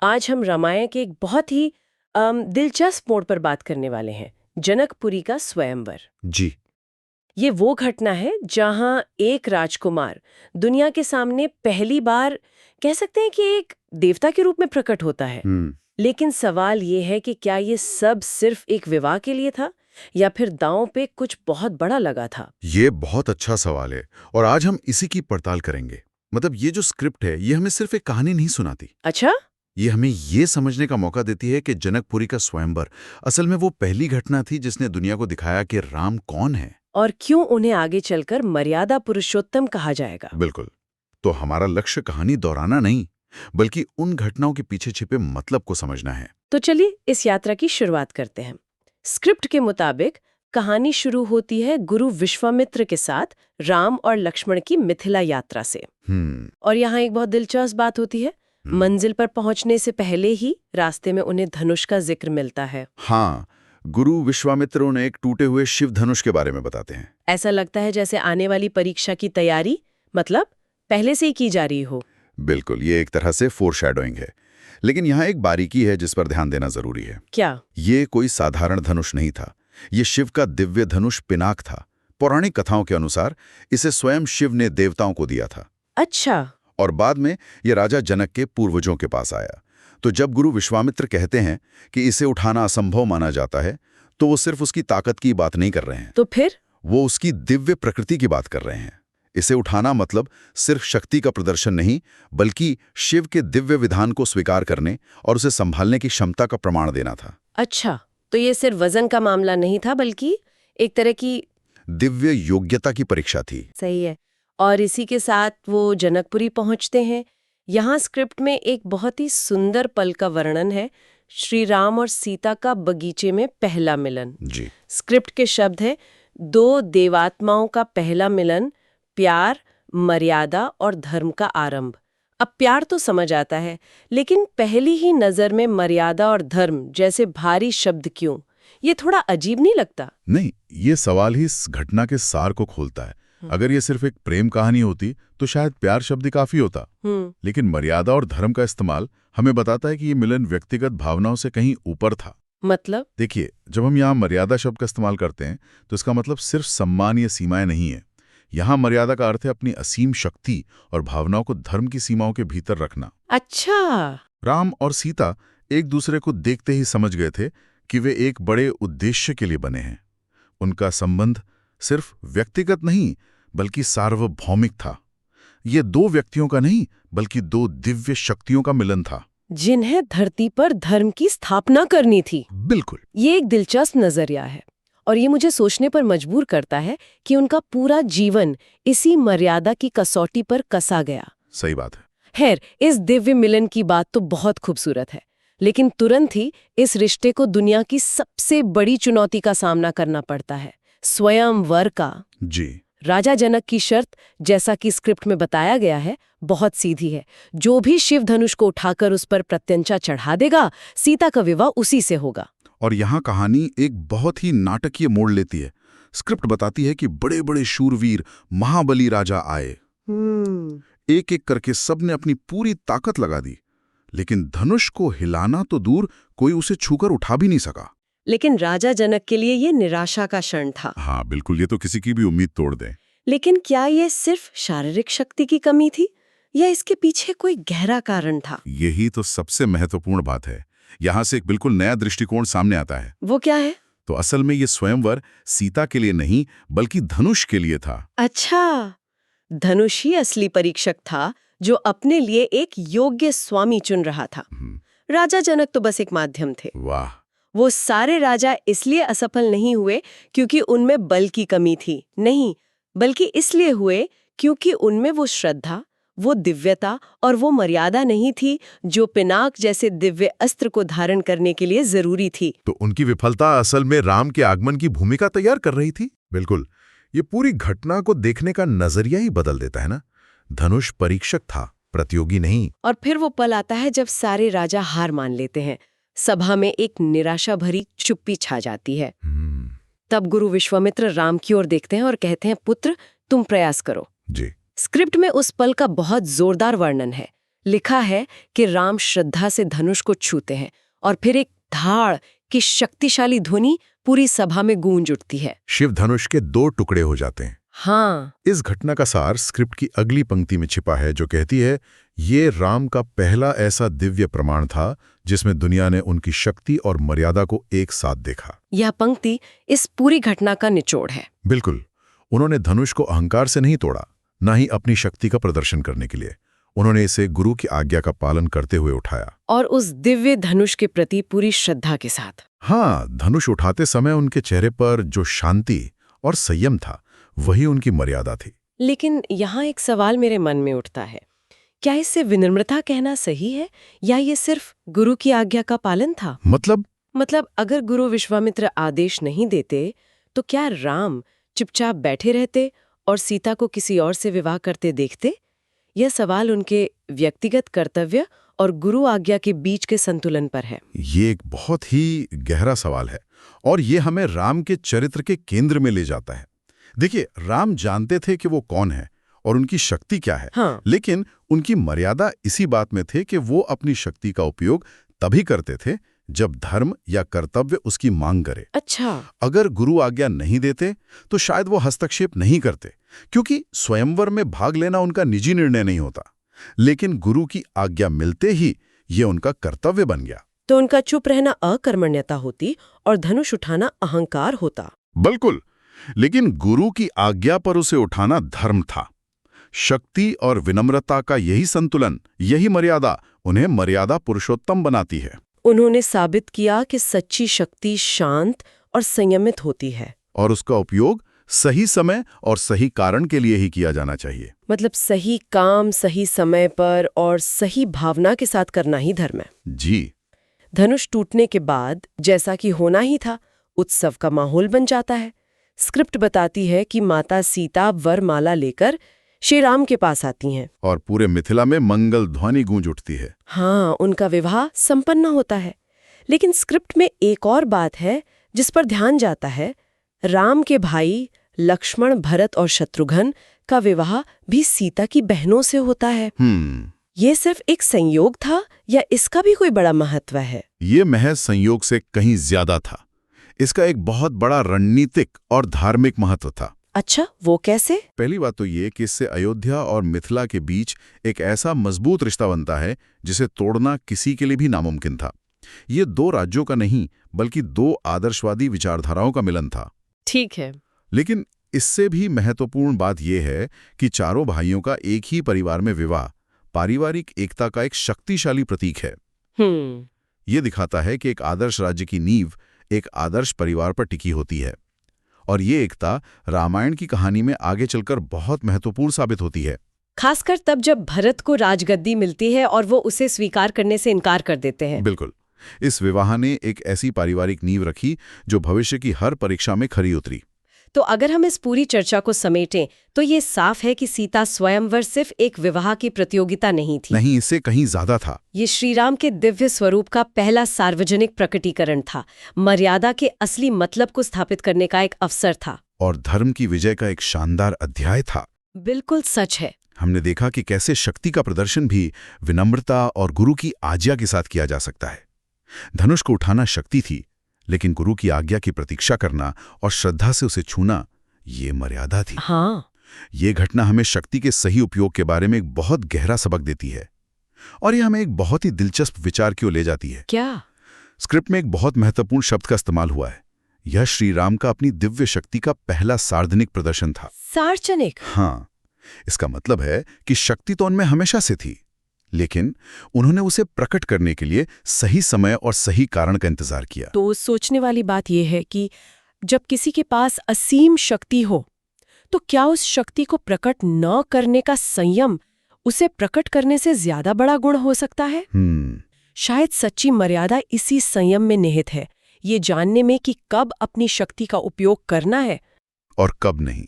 आज हम रामायण के एक बहुत ही दिलचस्प मोड़ पर बात करने वाले हैं, जनकपुरी का स्वयंवर। जी। ये वो घटना है जहां एक राजकुमार दुनिया के सामने पहली बार कह सकते हैं कि एक देवता के रूप में प्रकट होता है। हम्म। लेकिन सवाल ये है कि क्या ये सब सिर्फ एक विवाह के लिए था या फिर दांव पे कुछ बहुत बड़ा लगा था? ये बहुत अच्छा सवाल है और आज हम इसी की पड़ताल करेंगे। मतलब ये जो स्क्रिप्ट है ये हमें सिर्फ एक कहानी नहीं सुनाती। अच्छा। ये हमें ये समझने का मौका देती है कि जनकपुरी का स्वयंवर असल में वो पहली घटना थी जिसने दुनिया को दिखाया कि राम कौन है। और क्यों उन्हें आगे चलकर मर्यादा पुरुषोत्तम कहा जाएगा? बिल्कुल। तो हमारा लक्ष्य कहानी दोहराना नहीं बल्कि उन घटनाओं के पीछे छिपे मतलब को समझना है। तो चलिए इस यात्रा की शुरुआत करते हैं। स्क्रिप्ट के मुताबिक कहानी शुरू होती है गुरु विश्वामित्र के साथ राम और लक्ष्मण की मिथिला यात्रा से। हम्म। और यहाँ एक बहुत दिलचस्प बात होती है, मंजिल पर पहुंचने से पहले ही रास्ते में उन्हें धनुष का जिक्र मिलता है। हाँ, गुरु विश्वामित्र उन्हें एक टूटे हुए शिव धनुष के बारे में बताते हैं। ऐसा लगता है जैसे आने वाली परीक्षा की तैयारी मतलब पहले से ही की जा रही हो। बिल्कुल, ये एक तरह से फोरशैडोइंग है। लेकिन यहाँ एक बारीकी है जिस पर ध्यान देना जरूरी है। क्या? ये कोई साधारण धनुष नहीं था। ये शिव का दिव्य धनुष पिनाक था। पौराणिक कथाओं के अनुसार इसे स्वयं शिव ने देवताओं को दिया था। अच्छा। और बाद में ये राजा जनक के पूर्वजों के पास आया। तो जब गुरु विश्वामित्र कहते हैं कि इसे उठाना असंभव माना जाता है, तो वो सिर्फ उसकी ताकत की बात नहीं कर रहे हैं। तो फिर? वो उसकी दिव्य प्रकृति की बात कर रहे हैं। इसे उठाना मतलब सिर्फ शक्ति का प्रदर्शन नहीं, बल्कि शिव के दिव्य विधान को स्वीकार करने और उसे संभालने की क्षमता का प्रमाण देना था। अच्छा, तो ये सिर्फ वजन का मामला नहीं था बल्कि एक तरह की दिव्य योग्यता की परीक्षा थी। सही है। और इसी के साथ वो जनकपुरी पहुंचते हैं। यहाँ स्क्रिप्ट में एक बहुत ही सुंदर पल का वर्णन है, श्री राम और सीता का बगीचे में पहला मिलन। जी। स्क्रिप्ट के शब्द है, दो देवात्माओं का पहला मिलन, प्यार, मर्यादा और धर्म का आरंभ। अब प्यार तो समझ आता है, लेकिन पहली ही नजर में मर्यादा और धर्म जैसे भारी शब्द क्यों? ये थोड़ा अजीब नहीं लगता? नहीं, ये सवाल ही इस घटना के सार को खोलता है। अगर ये सिर्फ एक प्रेम कहानी होती तो शायद प्यार शब्द ही काफी होता। लेकिन मर्यादा और धर्म का इस्तेमाल हमें बताता है कि ये मिलन व्यक्तिगत भावनाओं से कहीं ऊपर था। मतलब? देखिए, जब हम यहाँ मर्यादा शब्द का इस्तेमाल करते हैं तो इसका मतलब सिर्फ सम्मान या सीमाएं नहीं है। यहाँ मर्यादा का अर्थ है अपनी असीम शक्ति और भावनाओं को धर्म की सीमाओं के भीतर रखना। अच्छा। राम और सीता एक दूसरे को देखते ही समझ गए थे कि वे एक बड़े उद्देश्य के लिए बने हैं। उनका संबंध सिर्फ व्यक्तिगत नहीं बल्कि सार्वभौमिक था। ये दो व्यक्तियों का नहीं बल्कि दो दिव्य शक्तियों का मिलन था, जिन्हें धरती पर धर्म की स्थापना करनी थी। बिल्कुल। ये एक दिलचस्प नजरिया है और ये मुझे सोचने पर मजबूर करता है कि उनका पूरा जीवन इसी मर्यादा की कसौटी पर कसा गया। सही बात है। खैर, इस दिव्य मिलन की बात तो बहुत खूबसूरत है, लेकिन तुरंत ही इस रिश्ते को दुनिया की सबसे बड़ी चुनौती का सामना करना पड़ता है, स्वयंवर का। जी। राजा जनक की शर्त, जैसा कि स्क्रिप्ट में बताया गया है, बहुत सीधी है। जो भी शिव धनुष को उठाकर उस पर प्रत्यंचा चढ़ा देगा, सीता का विवाह उसी से होगा। और यहाँ कहानी एक बहुत ही नाटकीय मोड़ लेती है। स्क्रिप्ट बताती है कि बड़े बड़े शूरवीर महाबली राजा आए। एक एक करके सबने अपनी पूरी ताकत लगा दी, लेकिन धनुष को हिलाना तो दूर, कोई उसे छूकर उठा भी नहीं सका। लेकिन राजा जनक के लिए ये निराशा का क्षण था। हाँ बिल्कुल, ये तो किसी की भी उम्मीद तोड़ दे। लेकिन क्या ये सिर्फ शारीरिक शक्ति की कमी थी या इसके पीछे कोई गहरा कारण था? यही तो सबसे महत्वपूर्ण बात है। यहाँ से एक बिल्कुल नया दृष्टिकोण सामने आता है। वो क्या है? तो असल में ये स्वयंवर सीता के लिए नहीं बल्कि धनुष के लिए था। अच्छा, धनुष ही असली परीक्षक था जो अपने लिए एक योग्य स्वामी चुन रहा था। राजा जनक तो बस एक माध्यम थे। वाह। वो सारे राजा इसलिए असफल नहीं हुए क्योंकि उनमें बल की कमी थी, नहीं, बल्कि इसलिए हुए क्योंकि उनमें वो श्रद्धा, वो दिव्यता और वो मर्यादा नहीं थी जो पिनाक जैसे दिव्य अस्त्र को धारण करने के लिए जरूरी थी। तो उनकी विफलता असल में राम के आगमन की भूमिका तैयार कर रही थी। बिल्कुल। ये पूरी घटना को देखने का नजरिया ही बदल देता है ना। धनुष परीक्षक था, प्रतियोगी नहीं। और फिर वो पल आता है जब सारे राजा हार मान लेते हैं। सभा में एक निराशा भरी चुप्पी छा जाती है। तब गुरु विश्वामित्र राम की ओर देखते हैं और कहते हैं, पुत्र, तुम प्रयास करो। जी। स्क्रिप्ट में उस पल का बहुत जोरदार वर्णन है, लिखा है कि राम श्रद्धा से धनुष को छूते हैं और फिर एक धाड़ की शक्तिशाली ध्वनि पूरी सभा में गूंज उठती है। शिव धनुष के 2 टुकड़े हो जाते हैं। हाँ, इस घटना का सार स्क्रिप्ट की अगली पंक्ति में छिपा है, जो कहती है, ये राम का पहला ऐसा दिव्य प्रमाण था जिसमें दुनिया ने उनकी शक्ति और मर्यादा को एक साथ देखा। यह पंक्ति इस पूरी घटना का निचोड़ है। बिल्कुल। उन्होंने धनुष को अहंकार से नहीं तोड़ा, न ही अपनी शक्ति का प्रदर्शन करने के लिए। उन्होंने इसे गुरु की आज्ञा का पालन करते हुए उठाया, और उस दिव्य धनुष के प्रति पूरी श्रद्धा के साथ। हाँ, धनुष उठाते समय उनके चेहरे पर जो शांति और संयम था, वही उनकी मर्यादा थी। लेकिन यहाँ एक सवाल मेरे मन में उठता है, क्या इससे विनम्रता कहना सही है या ये सिर्फ गुरु की आज्ञा का पालन था? मतलब अगर गुरु विश्वामित्र आदेश नहीं देते तो क्या राम चुपचाप बैठे रहते और सीता को किसी और से विवाह करते देखते? यह सवाल उनके व्यक्तिगत कर्तव्य और गुरु आज्ञा के बीच के संतुलन पर है। ये एक बहुत ही गहरा सवाल है और ये हमें राम के चरित्र के केंद्र में ले जाता है। देखिए, राम जानते थे कि वो कौन है और उनकी शक्ति क्या है। हाँ। लेकिन उनकी मर्यादा इसी बात में थे कि वो अपनी शक्ति का उपयोग तभी करते थे जब धर्म या कर्तव्य उसकी मांग करे। अच्छा। अगर गुरु आज्ञा नहीं देते तो शायद वो हस्तक्षेप नहीं करते, क्योंकि स्वयंवर में भाग लेना उनका निजी निर्णय नहीं होता। लेकिन गुरु की आज्ञा मिलते ही ये उनका कर्तव्य बन गया। तो उनका चुप रहना अकर्मण्यता होती और धनुष उठाना अहंकार होता। बिल्कुल। लेकिन गुरु की आज्ञा पर उसे उठाना धर्म था। शक्ति और विनम्रता का यही संतुलन, यही मर्यादा उन्हें मर्यादा पुरुषोत्तम बनाती है। उन्होंने साबित किया कि सच्ची शक्ति शांत और संयमित होती है, और उसका उपयोग सही समय और सही कारण के लिए ही किया जाना चाहिए। मतलब सही काम सही समय पर और सही भावना के साथ करना ही धर्म है। जी। धनुष टूटने के बाद जैसा कि होना ही था, उत्सव का माहौल बन जाता है। स्क्रिप्ट बताती है कि माता सीता वरमाला लेकर श्री राम के पास आती हैं और पूरे मिथिला में मंगल ध्वनि गूंज उठती है। हाँ, उनका विवाह संपन्न होता है। लेकिन स्क्रिप्ट में एक और बात है जिस पर ध्यान जाता है। राम के भाई लक्ष्मण, भरत और शत्रुघ्न का विवाह भी सीता की बहनों से होता है। ये सिर्फ एक संयोग था या इसका भी कोई बड़ा महत्व है? ये महज संयोग से कहीं ज्यादा था। इसका एक बहुत बड़ा रणनीतिक और धार्मिक महत्व था। अच्छा, वो कैसे? पहली बात तो ये कि इससे अयोध्या और मिथिला के बीच एक ऐसा मजबूत रिश्ता बनता है जिसे तोड़ना किसी के लिए भी नामुमकिन था। ये 2 राज्यों का नहीं, बल्कि 2 आदर्शवादी विचारधाराओं का मिलन था। ठीक है। लेकिन इससे भी महत्वपूर्ण बात यह है कि चारों भाइयों का एक ही परिवार में विवाह पारिवारिक एकता का एक शक्तिशाली प्रतीक है। ये दिखाता है कि एक आदर्श राज्य की नींव एक आदर्श परिवार पर टिकी होती है, और ये एकता रामायण की कहानी में आगे चलकर बहुत महत्वपूर्ण साबित होती है। खासकर तब जब भरत को राजगद्दी मिलती है और वो उसे स्वीकार करने से इनकार कर देते हैं। बिल्कुल। इस विवाह ने एक ऐसी पारिवारिक नींव रखी जो भविष्य की हर परीक्षा में खरी उतरी। तो अगर हम इस पूरी चर्चा को समेटें तो ये साफ है कि सीता स्वयंवर सिर्फ एक विवाह की प्रतियोगिता नहीं थी। नहीं, इससे कहीं ज्यादा था। ये श्रीराम के दिव्य स्वरूप का पहला सार्वजनिक प्रकटीकरण था, मर्यादा के असली मतलब को स्थापित करने का एक अवसर था, और धर्म की विजय का एक शानदार अध्याय था। बिल्कुल सच है। हमने देखा कि कैसे शक्ति का प्रदर्शन भी विनम्रता और गुरु की आज्ञा के साथ किया जा सकता है। धनुष को उठाना शक्ति थी, लेकिन गुरु की आज्ञा की प्रतीक्षा करना और श्रद्धा से उसे छूना, ये मर्यादा थी। हाँ। ये घटना हमें शक्ति के सही उपयोग के बारे में एक बहुत गहरा सबक देती है, और ये हमें एक बहुत ही दिलचस्प विचार की ओर ले जाती है। क्या? स्क्रिप्ट में एक बहुत महत्वपूर्ण शब्द का इस्तेमाल हुआ है। यह श्रीराम का अपनी दिव्य शक्ति का पहला सार्वजनिक प्रदर्शन था। सार्वजनिक? हाँ। इसका मतलब है कि शक्ति तो उनमें हमेशा से थी, लेकिन उन्होंने उसे प्रकट करने के लिए सही समय और सही कारण का इंतजार किया। तो सोचने वाली बात यह है कि जब किसी के पास असीम शक्ति हो तो क्या उस शक्ति को प्रकट न करने का संयम उसे प्रकट करने से ज्यादा बड़ा गुण हो सकता है? शायद सच्ची मर्यादा इसी संयम में निहित है, ये जानने में कि कब अपनी शक्ति का उपयोग करना है और कब नहीं।